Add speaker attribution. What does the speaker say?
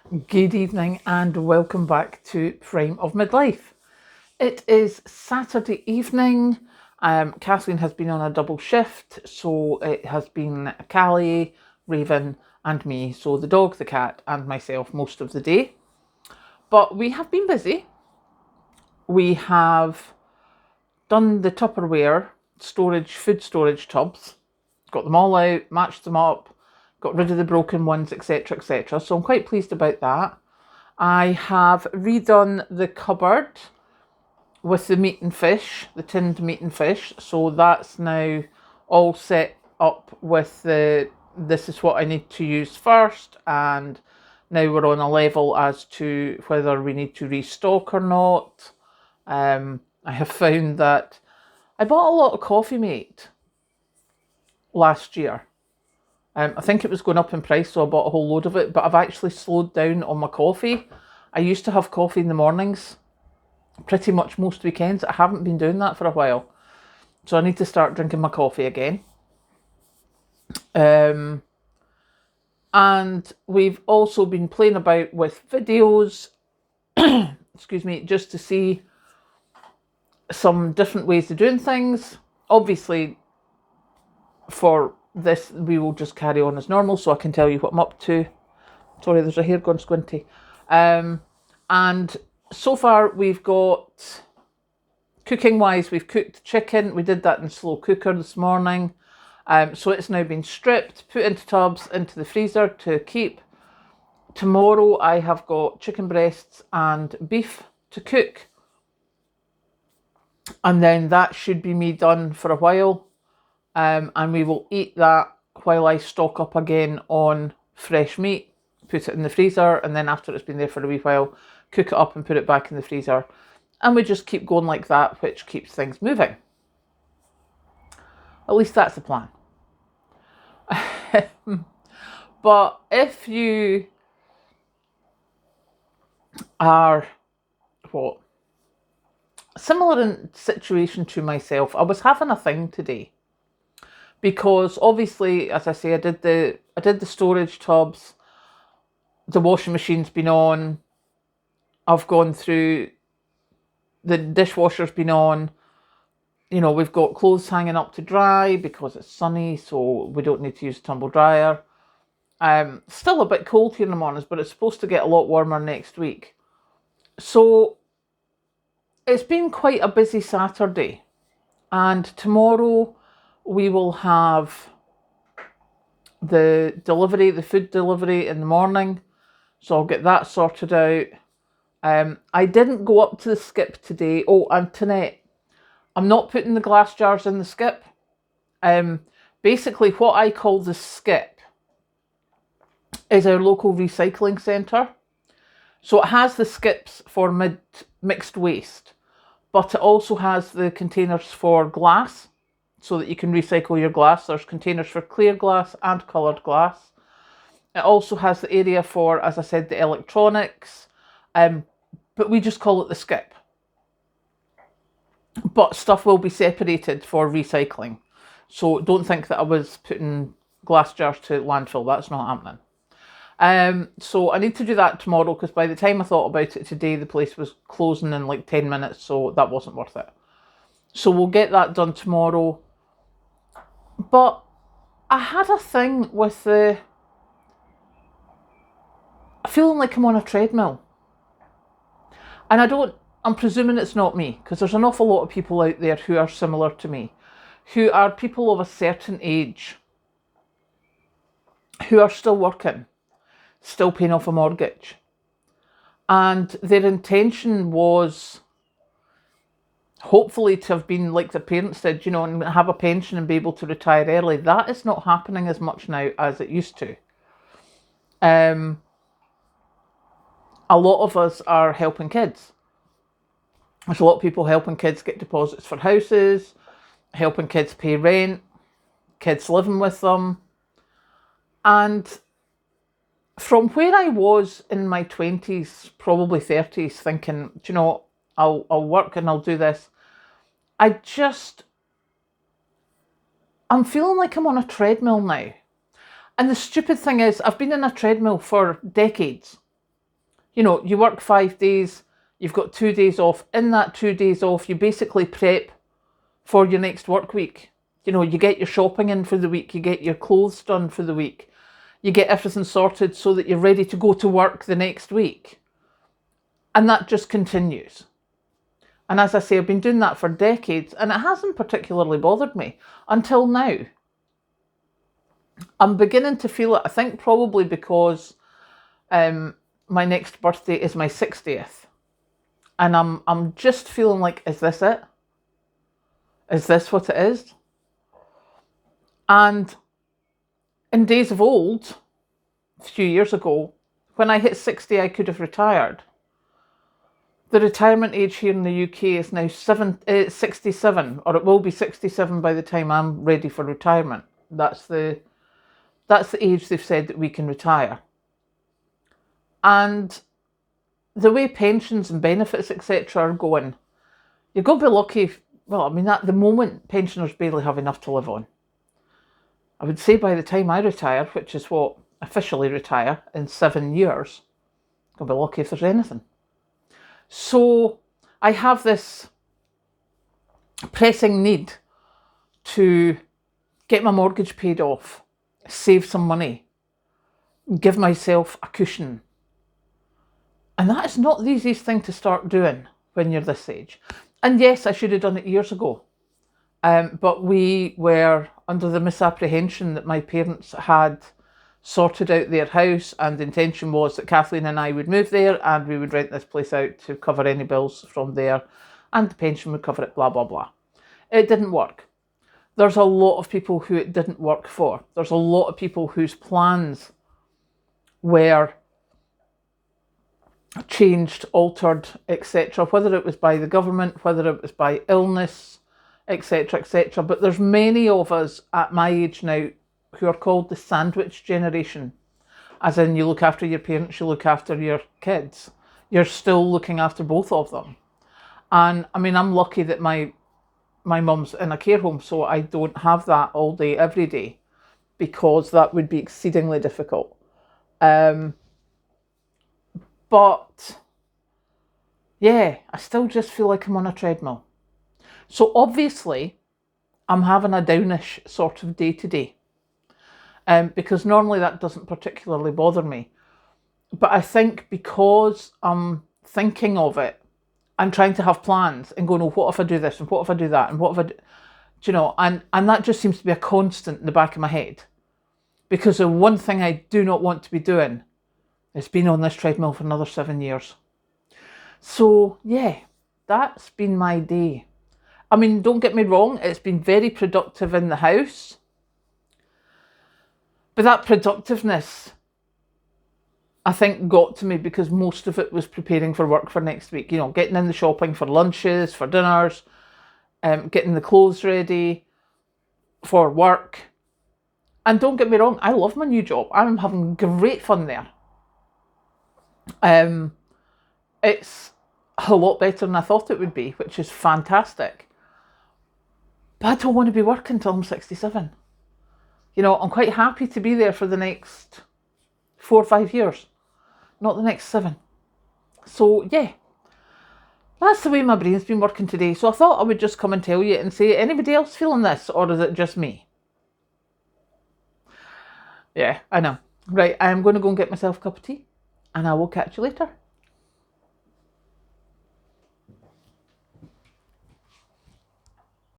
Speaker 1: Good evening and welcome back to Prime of Midlife. It is Saturday evening. Kathleen has been on a double shift, so it has been Callie, Raven, and me, so the dog, the cat, and myself most of the day. But we have been busy. We have done the Tupperware food storage tubs, got them all out, matched them up, got rid of the broken ones, etc., etc. So I'm quite pleased about that. I have redone the cupboard with the meat and fish, the tinned meat and fish. So that's now all set up with this is what I need to use first. And now we're on a level as to whether we need to restock or not. I have found that I bought a lot of Coffee Mate last year. I think it was going up in price, so I bought a whole load of it, but I've actually slowed down on my coffee. I used to have coffee in the mornings, pretty much most weekends. I haven't been doing that for a while, so I need to start drinking my coffee again. And we've also been playing about with videos, excuse me, just to see some different ways of doing things. Obviously, for this, we will just carry on as normal, so I can tell you what I'm up to. Sorry, there's a hair gone squinty. And so far we've got, cooking wise, we've cooked chicken. We did that in slow cooker this morning. So it's now been stripped, put into tubs, into the freezer to keep. Tomorrow I have got chicken breasts and beef to cook. And then that should be me done for a while. And we will eat that while I stock up again on fresh meat, put it in the freezer, and then after it's been there for a wee while, cook it up and put it back in the freezer. And we just keep going like that, which keeps things moving. At least that's the plan. But if you are, similar in situation to myself, I was having a thing today. Because obviously, as I say, I did the storage tubs, the washing machine's been on, I've gone through, the dishwasher's been on, we've got clothes hanging up to dry because it's sunny, so we don't need to use a tumble dryer. Still a bit cold here in the mornings, but it's supposed to get a lot warmer next week. So it's been quite a busy Saturday. And tomorrow we will have the food delivery in the morning. So I'll get that sorted out. I didn't go up to the skip today. Oh, and Antoinette, I'm not putting the glass jars in the skip. Basically, what I call the skip is our local recycling centre. So it has the skips for mixed waste, but it also has the containers for glass, so that you can recycle your glass. There's containers for clear glass and coloured glass. It also has the area for, as I said, the electronics, but we just call it the skip. But stuff will be separated for recycling. So don't think that I was putting glass jars to landfill. That's not happening. So I need to do that tomorrow, because by the time I thought about it today, the place was closing in like 10 minutes, so that wasn't worth it. So we'll get that done tomorrow. But I had a thing with feeling like I'm on a treadmill. And I'm presuming it's not me, because there's an awful lot of people out there who are similar to me, who are people of a certain age, who are still working, still paying off a mortgage. And their intention was hopefully to have been like their parents did, and have a pension and be able to retire early. That is not happening as much now as it used to. A lot of us are helping kids. There's a lot of people helping kids get deposits for houses, helping kids pay rent, kids living with them. And from where I was in my 20s, probably 30s, thinking, I'll work and I'll do this, I'm feeling like I'm on a treadmill now. And the stupid thing is, I've been in a treadmill for decades. You know, you work 5 days, you've got 2 days off. In that 2 days off, you basically prep for your next work week. You know, you get your shopping in for the week, you get your clothes done for the week, you get everything sorted so that you're ready to go to work the next week. And that just continues. And as I say, I've been doing that for decades, and it hasn't particularly bothered me until now. I'm beginning to feel it, I think probably because my next birthday is my 60th. And I'm just feeling like, is this it? Is this what it is? And in days of old, a few years ago, when I hit 60, I could have retired. The retirement age here in the UK is now 67, or it will be 67 by the time I'm ready for retirement. That's the age they've said that we can retire. And the way pensions and benefits, etc. are going, you're going to be lucky if, well, I mean, at the moment, pensioners barely have enough to live on. I would say by the time I retire, which is what, officially retire in 7 years, I'm going to be lucky if there's anything. So I have this pressing need to get my mortgage paid off, save some money, give myself a cushion. And that is not the easiest thing to start doing when you're this age. And yes, I should have done it years ago. But we were under the misapprehension that my parents had sorted out their house, and the intention was that Kathleen and I would move there and we would rent this place out to cover any bills from there, and the pension would cover it, blah, blah, blah. It didn't work. There's a lot of people who it didn't work for. There's a lot of people whose plans were changed, altered, etc., whether it was by the government, whether it was by illness, etc., etc. But there's many of us at my age now who are called the sandwich generation, as in you look after your parents, you look after your kids. You're still looking after both of them. And I mean, I'm lucky that my mum's in a care home, so I don't have that all day, every day, because that would be exceedingly difficult. But yeah, I still just feel like I'm on a treadmill. So obviously, I'm having a downish sort of day to day. Because normally that doesn't particularly bother me. But I think because I'm thinking of it and trying to have plans and going, oh, what if I do this and what if I do that and what if I do, you know, and that just seems to be a constant in the back of my head. Because the one thing I do not want to be doing is being on this treadmill for another 7 years. So yeah, that's been my day. I mean, don't get me wrong, it's been very productive in the house. But that productiveness, I think, got to me because most of it was preparing for work for next week. You know, getting in the shopping for lunches, for dinners, getting the clothes ready for work. And don't get me wrong, I love my new job. I'm having great fun there. It's a lot better than I thought it would be, which is fantastic. But I don't want to be working until I'm 67. You know, I'm quite happy to be there for the next 4 or 5 years, not the next 7. So yeah, that's the way my brain's been working today. So I thought I would just come and tell you and say, anybody else feeling this, or is it just me? Yeah, I know. Right, I'm going to go and get myself a cup of tea, and I will catch you later.